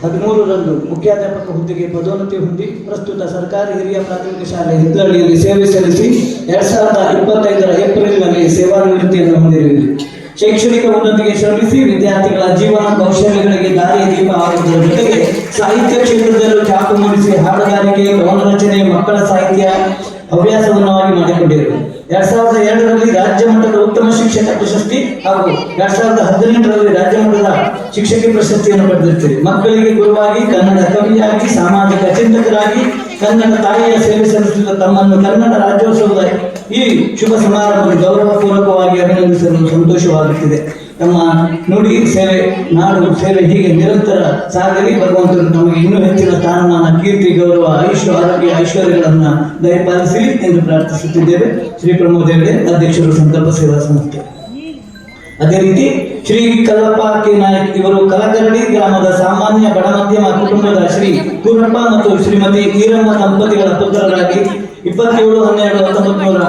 13ರಂದು ಮುಖ್ಯಾಧ್ಯಾಪಕ ಹುದ್ದೆಗೆ ಪದೋನ್ನತಿ ಹೊಂದಿ ಪ್ರಸ್ತುತ ಸರ್ಕಾರಿ ಹಿರಿಯ ಪ್ರಾಥಮಿಕ ಶಾಲೆ ಹಿತ್ತಲಹಳ್ಳಿಯಲ್ಲಿ ಸೇವೆ ಸಲ್ಲಿಸಿ 2025ರ ಏಪ್ರಿಲ್ನಲ್ಲಿ ಸೇವಾನಿವೃತ್ತಿಯನ್ನು ಹೊಂದಿರುವುದು. ಶೈಕ್ಷಣಿಕ ಉನ್ನತಿಗೆ ಶ್ರಮಿಸಿ ವಿದ್ಯಾರ್ಥಿಗಳ ಜೀವನ ಕೌಶಲ್ಯಗಳಿಗೆ ದಾರಿಯ ದೀಪ ಆಗುವುದರ ಜೊತೆಗೆ ಸಾಹಿತ್ಯ ಕ್ಷೇತ್ರದಲ್ಲೂ ಛಾಪು ಮೂಡಿಸಿ ಹಾಡುಗಾರಿಕೆ, ಕವನ ರಚನೆ, ಮಕ್ಕಳ ಸಾಹಿತ್ಯ ಹವ್ಯಾಸವನ್ನಾಗಿ ಮಾಡಿಕೊಂಡಿರುವುದು. 2002ರಲ್ಲಿ ರಾಜ್ಯ ಮಟ್ಟದ ಉತ್ತಮ ಶಿಕ್ಷಕ ಪ್ರಶಸ್ತಿ ಹಾಗೂ 2018ರಲ್ಲಿ ರಾಜ್ಯ ಮಟ್ಟದ ಶಿಕ್ಷಕಿ ಪ್ರಶಸ್ತಿಯನ್ನು ಪಡೆದಿರುತ್ತದೆ. ಮಕ್ಕಳಿಗೆ ಗುರುವಾಗಿ, ಕನ್ನಡ ಕವಿಯಾಗಿ, ಸಾಮಾಜಿಕ ಚಿಂತಕರಾಗಿ, ಕನ್ನಡ ತಾಯಿಯ ಸೇವೆ ಸಲ್ಲಿಸಿದ ತಮ್ಮನ್ನು ಕನ್ನಡ ರಾಜ್ಯೋತ್ಸವದ ಈ ಶುಭ ಸಮಾರಂಭದಲ್ಲಿ ಗೌರವಪೂರ್ವಕವಾಗಿ ಅಭಿನಂದಿಸಲು ಸಂತೋಷವಾಗುತ್ತಿದೆ. ನಮ್ಮ ನುಡಿ ಸೇವೆ, ನಾಡು ಸೇವೆ ಹೀಗೆ ನಿರಂತರ ಸಾಗಲಿ. ಭಗವಂತನು ನಮಗೆ ಇನ್ನೂ ಹೆಚ್ಚಿನ ಸ್ಥಾನಮಾನ, ಕೀರ್ತಿ, ಗೌರವ, ಆರೋಗ್ಯ, ಐಶ್ವರ್ಯಗಳನ್ನು ದಯಪಾಲಿಸಲಿ ಎಂದು ಪ್ರಾರ್ಥಿಸುತ್ತಿದ್ದೇವೆ. ಶ್ರೀ ಪ್ರಮೋದ್ ಹೆಗಡೆ, ಅಧ್ಯಕ್ಷರು ಸಂಕಲ್ಪ ಸೇವಾ ಸಂಸ್ಥೆ. ಅದೇ ರೀತಿ ಶ್ರೀ ಕಲ್ಲಪ್ಪ ಕೆ ನಾಯಕ್ ಇವರು ಕಲಕರಡಿ ಗ್ರಾಮದ ಸಾಮಾನ್ಯ ಬಡ ಮಧ್ಯಮ ಕುಟುಂಬದ ಶ್ರೀ ಕೂರಪ್ಪ ಮತ್ತು ಶ್ರೀಮತಿ ಈರಮ್ಮ ದಂಪತಿಗಳ ಪುತ್ರರಾಗಿ 27/12/1900